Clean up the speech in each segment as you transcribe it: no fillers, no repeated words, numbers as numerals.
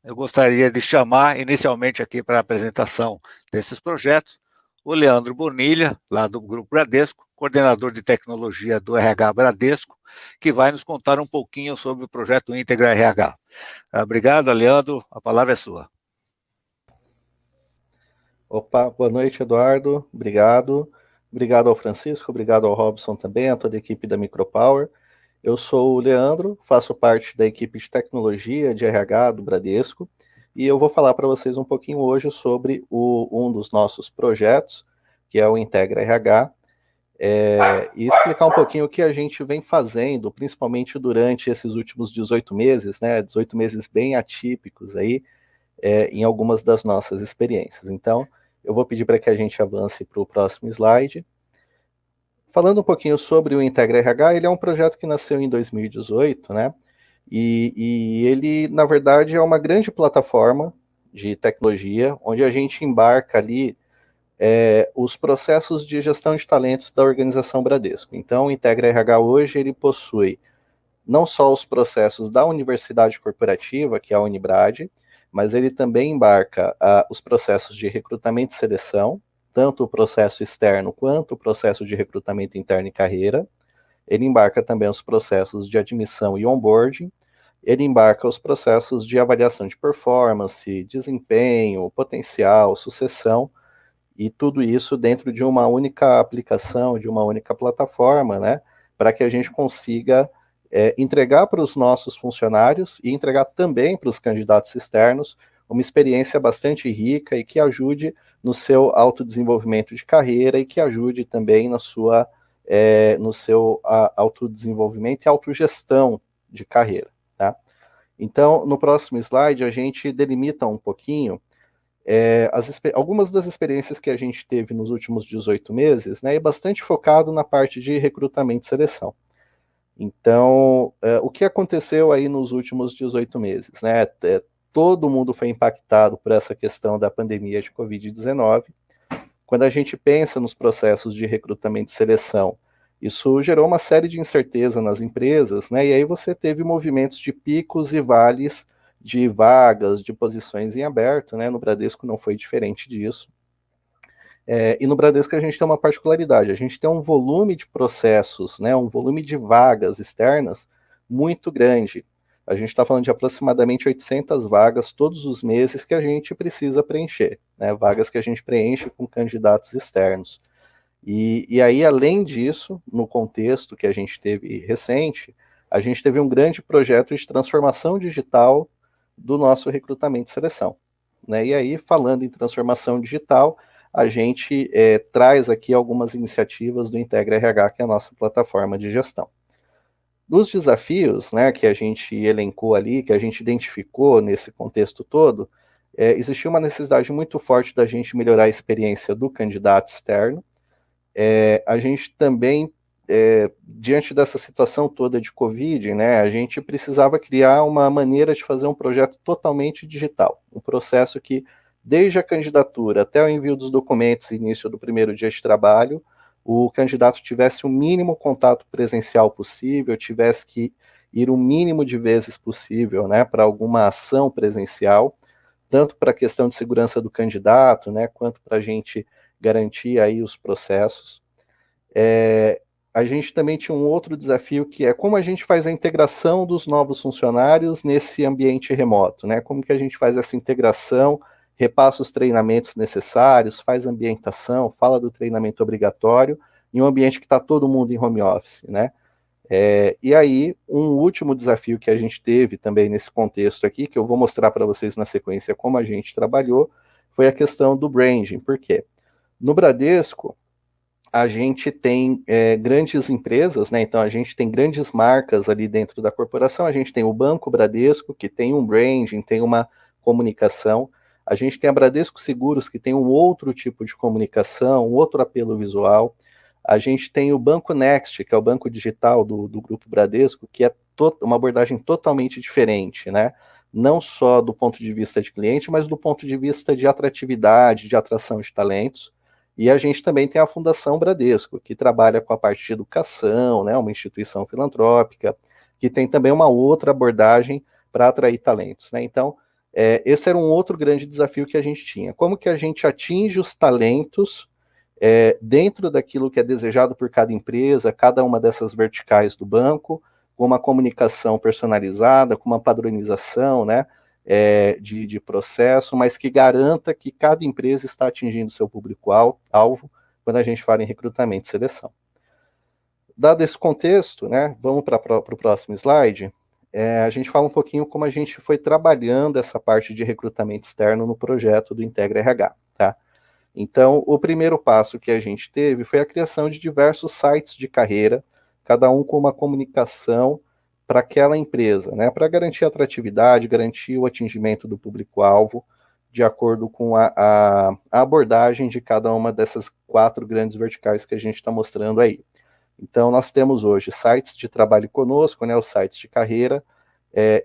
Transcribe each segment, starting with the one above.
eu gostaria de chamar inicialmente aqui para a apresentação desses projetos o Leandro Bonilha, lá do Grupo Bradesco, coordenador de tecnologia do RH Bradesco, que vai nos contar um pouquinho sobre o projeto Íntegra RH. Obrigado, Leandro, a palavra é sua. Opa, boa noite, Eduardo, obrigado. Obrigado ao Francisco, obrigado ao Robson também, a toda a equipe da Micropower. Eu sou o Leandro, faço parte da equipe de tecnologia de RH do Bradesco e eu vou falar para vocês um pouquinho hoje sobre um dos nossos projetos, que é o Integra RH, e explicar um pouquinho o que a gente vem fazendo, principalmente durante esses últimos 18 meses, né, 18 meses bem atípicos aí, em algumas das nossas experiências. Então, eu vou pedir para que a gente avance para o próximo slide. Falando um pouquinho sobre o Integra RH, ele é um projeto que nasceu em 2018, né? E ele, na verdade, é uma grande plataforma de tecnologia, onde a gente embarca ali os processos de gestão de talentos da organização Bradesco. Então, o Integra RH hoje, ele possui não só os processos da universidade corporativa, que é a Unibrad, mas ele também embarca os processos de recrutamento e seleção, tanto o processo externo quanto o processo de recrutamento interno e carreira. Ele embarca também os processos de admissão e onboarding. Ele embarca os processos de avaliação de performance, desempenho, potencial, sucessão, e tudo isso dentro de uma única aplicação, de uma única plataforma, né, para que a gente consiga entregar para os nossos funcionários e entregar também para os candidatos externos uma experiência bastante rica e que ajude no seu autodesenvolvimento de carreira e que ajude também no seu autodesenvolvimento e autogestão de carreira. Tá? Então, no próximo slide, a gente delimita um pouquinho algumas das experiências que a gente teve nos últimos 18 meses, né, é bastante focado na parte de recrutamento e seleção. Então, o que aconteceu aí nos últimos 18 meses? Né? Todo mundo foi impactado por essa questão da pandemia de Covid-19. Quando a gente pensa nos processos de recrutamento e seleção, isso gerou uma série de incerteza nas empresas, né? E aí você teve movimentos de picos e vales de vagas, de posições em aberto, né? No Bradesco não foi diferente disso. E no Bradesco a gente tem uma particularidade, a gente tem um volume de processos, né, um volume de vagas externas muito grande. A gente está falando de aproximadamente 800 vagas todos os meses que a gente precisa preencher, né, vagas que a gente preenche com candidatos externos. E aí, além disso, no contexto que a gente teve recente, a gente teve um grande projeto de transformação digital do nosso recrutamento e seleção. Né? E aí, falando em transformação digital, a gente traz aqui algumas iniciativas do Integra RH, que é a nossa plataforma de gestão. Dos desafios, né, que a gente elencou ali, que a gente identificou nesse contexto todo, existiu uma necessidade muito forte da gente melhorar a experiência do candidato externo. A gente também, diante dessa situação toda de Covid, né, a gente precisava criar uma maneira de fazer um projeto totalmente digital, um processo que, desde a candidatura até o envio dos documentos e início do primeiro dia de trabalho, o candidato tivesse o mínimo contato presencial possível, tivesse que ir o mínimo de vezes possível, né, para alguma ação presencial, tanto para a questão de segurança do candidato, né, quanto para a gente garantir aí os processos. A gente também tinha um outro desafio, que é como a gente faz a integração dos novos funcionários nesse ambiente remoto, né? Como que a gente faz essa integração, repassa os treinamentos necessários, faz ambientação, fala do treinamento obrigatório, em um ambiente que está todo mundo em home office, né? E aí, um último desafio que a gente teve também nesse contexto aqui, que eu vou mostrar para vocês na sequência como a gente trabalhou, foi a questão do branding. Por quê? No Bradesco, a gente tem grandes empresas, né? Então a gente tem grandes marcas ali dentro da corporação, a gente tem o Banco Bradesco, que tem um branding, tem uma comunicação, a gente tem a Bradesco Seguros, que tem um outro tipo de comunicação, um outro apelo visual, a gente tem o Banco Next, que é o banco digital do Grupo Bradesco, que é uma abordagem totalmente diferente, né? Não só do ponto de vista de cliente, mas do ponto de vista de atratividade, de atração de talentos. E a gente também tem a Fundação Bradesco, que trabalha com a parte de educação, né, uma instituição filantrópica, que tem também uma outra abordagem para atrair talentos. Né? Então, esse era um outro grande desafio que a gente tinha. Como que a gente atinge os talentos dentro daquilo que é desejado por cada empresa, cada uma dessas verticais do banco, com uma comunicação personalizada, com uma padronização, né, de processo, mas que garanta que cada empresa está atingindo seu público-alvo quando a gente fala em recrutamento e seleção. Dado esse contexto, né, vamos para o próximo slide, a gente fala um pouquinho como a gente foi trabalhando essa parte de recrutamento externo no projeto do Integra RH, tá? Então, o primeiro passo que a gente teve foi a criação de diversos sites de carreira, cada um com uma comunicação para aquela empresa, né, para garantir a atratividade, garantir o atingimento do público-alvo, de acordo com a abordagem de cada uma dessas 4 grandes verticais que a gente está mostrando aí. Então, nós temos hoje sites de trabalho conosco, né, os sites de carreira,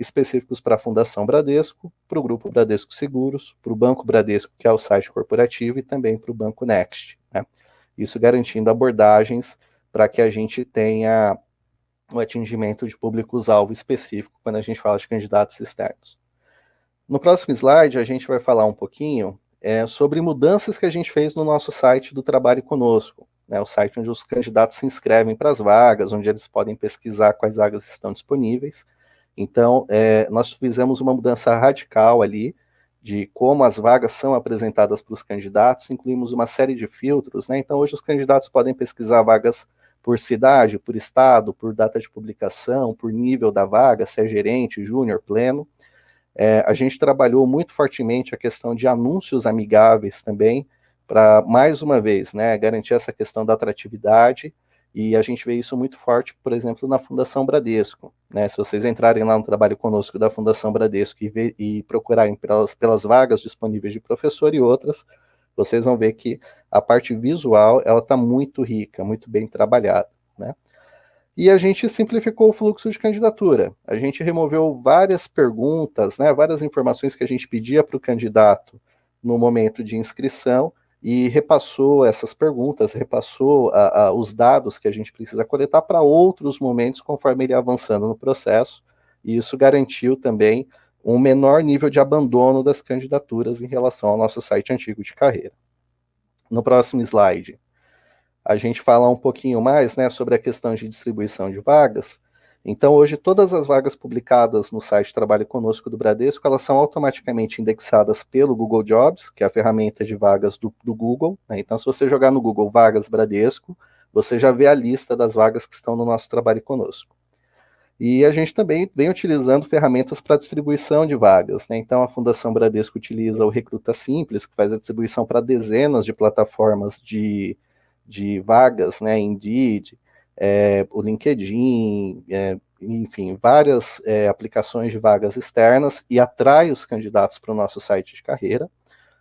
específicos para a Fundação Bradesco, para o Grupo Bradesco Seguros, para o Banco Bradesco, que é o site corporativo, e também para o Banco Next, né? Isso garantindo abordagens para que a gente tenha o atingimento de públicos-alvo específico quando a gente fala de candidatos externos. No próximo slide, a gente vai falar um pouquinho sobre mudanças que a gente fez no nosso site do Trabalho Conosco, né, o site onde os candidatos se inscrevem para as vagas, onde eles podem pesquisar quais vagas estão disponíveis. Então, nós fizemos uma mudança radical ali de como as vagas são apresentadas para os candidatos, incluímos uma série de filtros, né? Então, hoje os candidatos podem pesquisar vagas por cidade, por estado, por data de publicação, por nível da vaga, se é gerente, júnior, pleno. A gente trabalhou muito fortemente a questão de anúncios amigáveis também, para, mais uma vez, né, garantir essa questão da atratividade, e a gente vê isso muito forte, por exemplo, na Fundação Bradesco, né? Se vocês entrarem lá no Trabalho Conosco da Fundação Bradesco e procurarem pelas vagas disponíveis de professor e outras, vocês vão ver que a parte visual, ela está muito rica, muito bem trabalhada, né? E a gente simplificou o fluxo de candidatura. A gente removeu várias perguntas, né, várias informações que a gente pedia para o candidato no momento de inscrição, e repassou essas perguntas, repassou os dados que a gente precisa coletar para outros momentos conforme ele ia avançando no processo, e isso garantiu também um menor nível de abandono das candidaturas em relação ao nosso site antigo de carreira. No próximo slide, a gente fala um pouquinho mais, né, sobre a questão de distribuição de vagas. Então, hoje, todas as vagas publicadas no site Trabalhe Conosco do Bradesco, elas são automaticamente indexadas pelo Google Jobs, que é a ferramenta de vagas do Google, né? Então, se você jogar no Google Vagas Bradesco, você já vê a lista das vagas que estão no nosso Trabalhe Conosco. E a gente também vem utilizando ferramentas para distribuição de vagas, né? Então, a Fundação Bradesco utiliza o Recruta Simples, que faz a distribuição para dezenas de plataformas de vagas, né? Indeed, o LinkedIn, enfim, várias aplicações de vagas externas, e atrai os candidatos para o nosso site de carreira.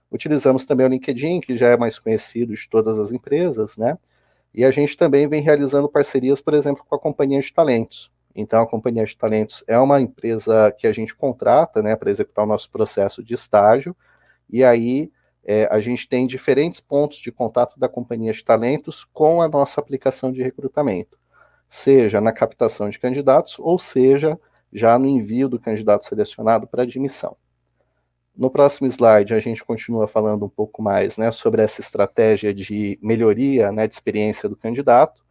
Utilizamos também o LinkedIn, que já é mais conhecido de todas as empresas, né? E a gente também vem realizando parcerias, por exemplo, com a Companhia de Talentos. Então, a Companhia de Talentos é uma empresa que a gente contrata, né, para executar o nosso processo de estágio, e aí a gente tem diferentes pontos de contato da Companhia de Talentos com a nossa aplicação de recrutamento, seja na captação de candidatos, ou seja, já no envio do candidato selecionado para admissão. No próximo slide, a gente continua falando um pouco mais, né, sobre essa estratégia de melhoria, né, de experiência do candidato.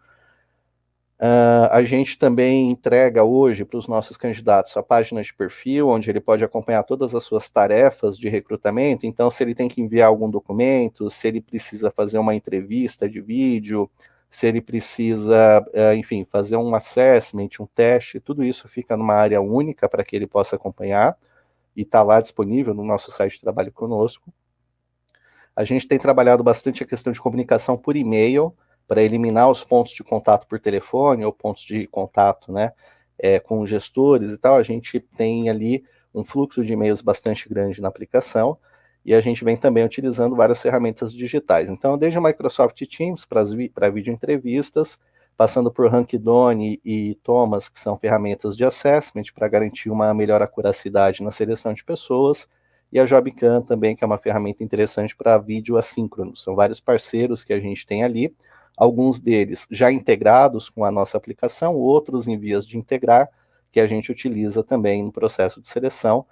A gente também entrega hoje para os nossos candidatos a página de perfil, onde ele pode acompanhar todas as suas tarefas de recrutamento. Então, se ele tem que enviar algum documento, se ele precisa fazer uma entrevista de vídeo, se ele precisa, enfim, fazer um assessment, um teste, tudo isso fica numa área única para que ele possa acompanhar, e está lá disponível no nosso site de Trabalho Conosco. A gente tem trabalhado bastante a questão de comunicação por e-mail, para eliminar os pontos de contato por telefone, ou pontos de contato, né, com gestores e tal. A gente tem ali um fluxo de e-mails bastante grande na aplicação, e a gente vem também utilizando várias ferramentas digitais. Então, desde o Microsoft Teams para videoentrevistas, passando por Rankidone e Thomas, que são ferramentas de assessment para garantir uma melhor acuracidade na seleção de pessoas, e a Jobcam também, que é uma ferramenta interessante para vídeo assíncrono. São vários parceiros que a gente tem ali, alguns deles já integrados com a nossa aplicação, outros em vias de integrar, que a gente utiliza também no processo de seleção,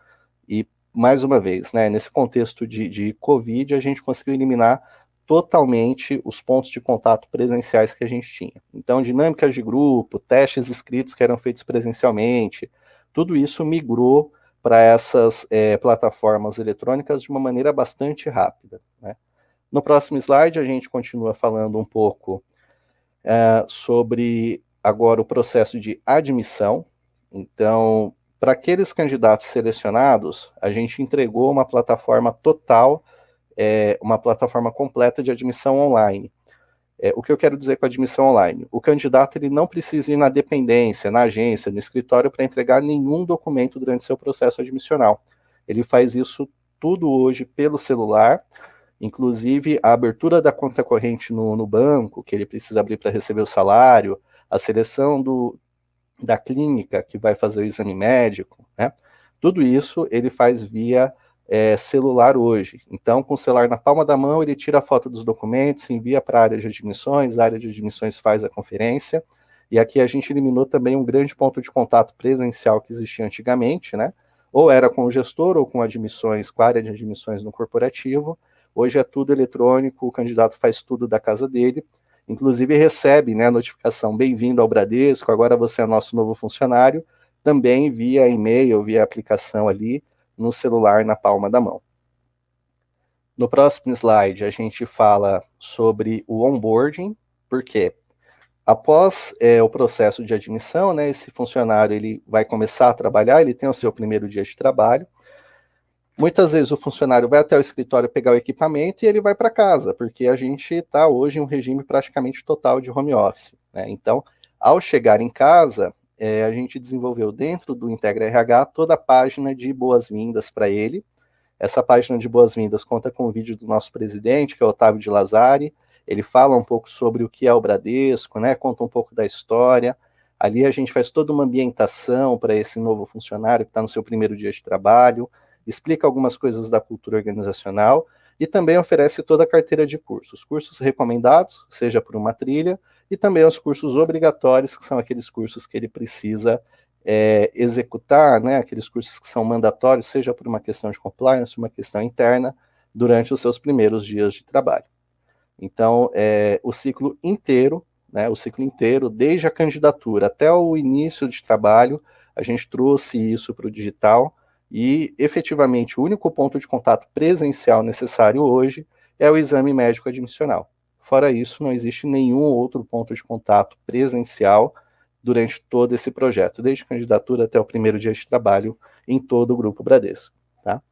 e mais uma vez, né, nesse contexto de Covid, a gente conseguiu eliminar totalmente os pontos de contato presenciais que a gente tinha. Então, dinâmicas de grupo, testes escritos que eram feitos presencialmente, tudo isso migrou para essas plataformas eletrônicas de uma maneira bastante rápida, né? No próximo slide, a gente continua falando um pouco sobre agora o processo de admissão. Então, para aqueles candidatos selecionados, a gente entregou uma plataforma total, uma plataforma completa de admissão online. O que eu quero dizer com admissão online? O candidato ele não precisa ir na dependência, na agência, no escritório para entregar nenhum documento durante seu processo admissional. Ele faz isso tudo hoje pelo celular, inclusive a abertura da conta corrente no banco, que ele precisa abrir para receber o salário, a seleção da clínica que vai fazer o exame médico, né? Tudo isso ele faz via celular hoje. Então, com o celular na palma da mão, ele tira a foto dos documentos, envia para a área de admissões, a área de admissões faz a conferência, e aqui a gente eliminou também um grande ponto de contato presencial que existia antigamente, né? Ou era com o gestor, ou com admissões, com a área de admissões no corporativo. Hoje é tudo eletrônico, o candidato faz tudo da casa dele, inclusive recebe, né, a notificação, bem-vindo ao Bradesco, agora você é nosso novo funcionário, também via e-mail, via aplicação ali, no celular, na palma da mão. No próximo slide, a gente fala sobre o onboarding, porque após o processo de admissão, né, esse funcionário ele vai começar a trabalhar, ele tem o seu primeiro dia de trabalho. Muitas vezes o funcionário vai até o escritório pegar o equipamento e ele vai para casa, porque a gente está hoje em um regime praticamente total de home office, né? Então, ao chegar em casa, a gente desenvolveu dentro do Integra RH toda a página de boas-vindas para ele. Essa página de boas-vindas conta com um vídeo do nosso presidente, que é o Otávio de Lazari. Ele fala um pouco sobre o que é o Bradesco, né? Conta um pouco da história. Ali a gente faz toda uma ambientação para esse novo funcionário que está no seu primeiro dia de trabalho, explica algumas coisas da cultura organizacional e também oferece toda a carteira de cursos. Cursos recomendados, seja por uma trilha, e também os cursos obrigatórios, que são aqueles cursos que ele precisa executar, né, aqueles cursos que são mandatórios, seja por uma questão de compliance, uma questão interna, durante os seus primeiros dias de trabalho. Então, o ciclo inteiro, né, desde a candidatura até o início de trabalho, a gente trouxe isso para o digital, e efetivamente o único ponto de contato presencial necessário hoje é o exame médico admissional. Fora isso, não existe nenhum outro ponto de contato presencial durante todo esse projeto, desde a candidatura até o primeiro dia de trabalho em todo o Grupo Bradesco. Tá?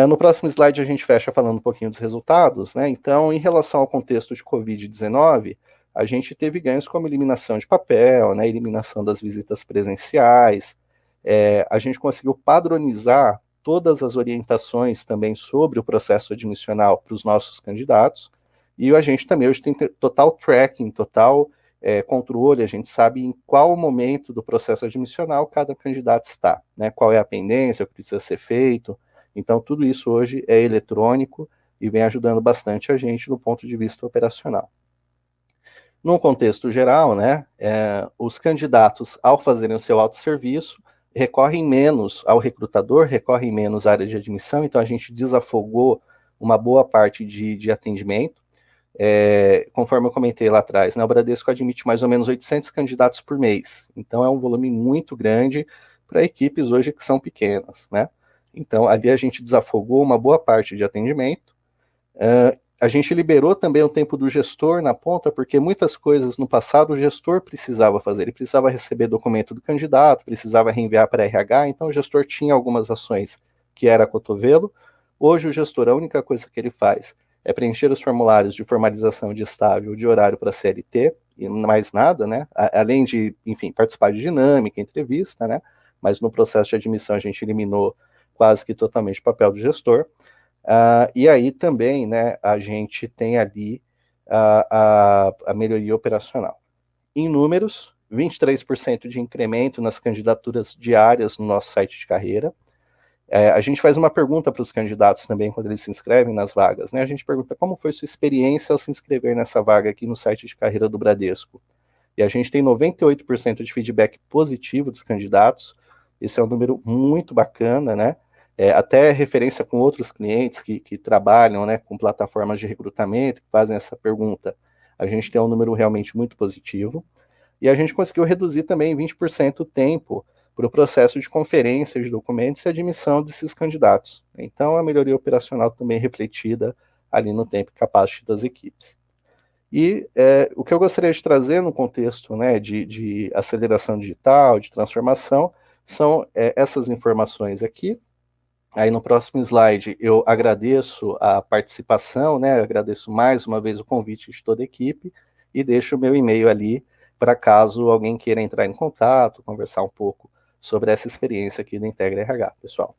No próximo slide a gente fecha falando um pouquinho dos resultados, né? Então, em relação ao contexto de Covid-19, a gente teve ganhos como eliminação de papel, né, eliminação das visitas presenciais, a gente conseguiu padronizar todas as orientações também sobre o processo admissional para os nossos candidatos, e a gente também hoje tem total tracking, total controle, a gente sabe em qual momento do processo admissional cada candidato está, né, qual é a pendência, o que precisa ser feito. Então, tudo isso hoje é eletrônico e vem ajudando bastante a gente do ponto de vista operacional. Num contexto geral, né, os candidatos, ao fazerem o seu autosserviço, recorrem menos ao recrutador, recorrem menos à área de admissão, então a gente desafogou uma boa parte de atendimento. Conforme eu comentei lá atrás, né, o Bradesco admite mais ou menos 800 candidatos por mês, então é um volume muito grande para equipes hoje que são pequenas, né? Então ali a gente desafogou uma boa parte de atendimento. A gente liberou também o tempo do gestor na ponta, porque muitas coisas no passado o gestor precisava fazer. Ele precisava receber documento do candidato, precisava reenviar para a RH, então o gestor tinha algumas ações que era cotovelo. Hoje o gestor, a única coisa que ele faz é preencher os formulários de formalização de estágio de horário para a CLT, e mais nada, né? Além de, enfim, participar de dinâmica, entrevista, né? Mas no processo de admissão a gente eliminou quase que totalmente o papel do gestor. E aí também, né, a gente tem ali a melhoria operacional. Em números, 23% de incremento nas candidaturas diárias no nosso site de carreira. A gente faz uma pergunta para os candidatos também quando eles se inscrevem nas vagas, né? A gente pergunta como foi sua experiência ao se inscrever nessa vaga aqui no site de carreira do Bradesco. E a gente tem 98% de feedback positivo dos candidatos. Esse é um número muito bacana, né? até referência com outros clientes que trabalham, né, com plataformas de recrutamento, que fazem essa pergunta, a gente tem um número realmente muito positivo. E a gente conseguiu reduzir também 20% o tempo para o processo de conferência de documentos e admissão desses candidatos. Então, a melhoria operacional também refletida ali no tempo e capacity das equipes. E o que eu gostaria de trazer no contexto, né, de aceleração digital, de transformação, são essas informações aqui. Aí no próximo slide eu agradeço a participação, né, agradeço mais uma vez o convite de toda a equipe e deixo o meu e-mail ali para caso alguém queira entrar em contato, conversar um pouco sobre essa experiência aqui do Integra RH, pessoal.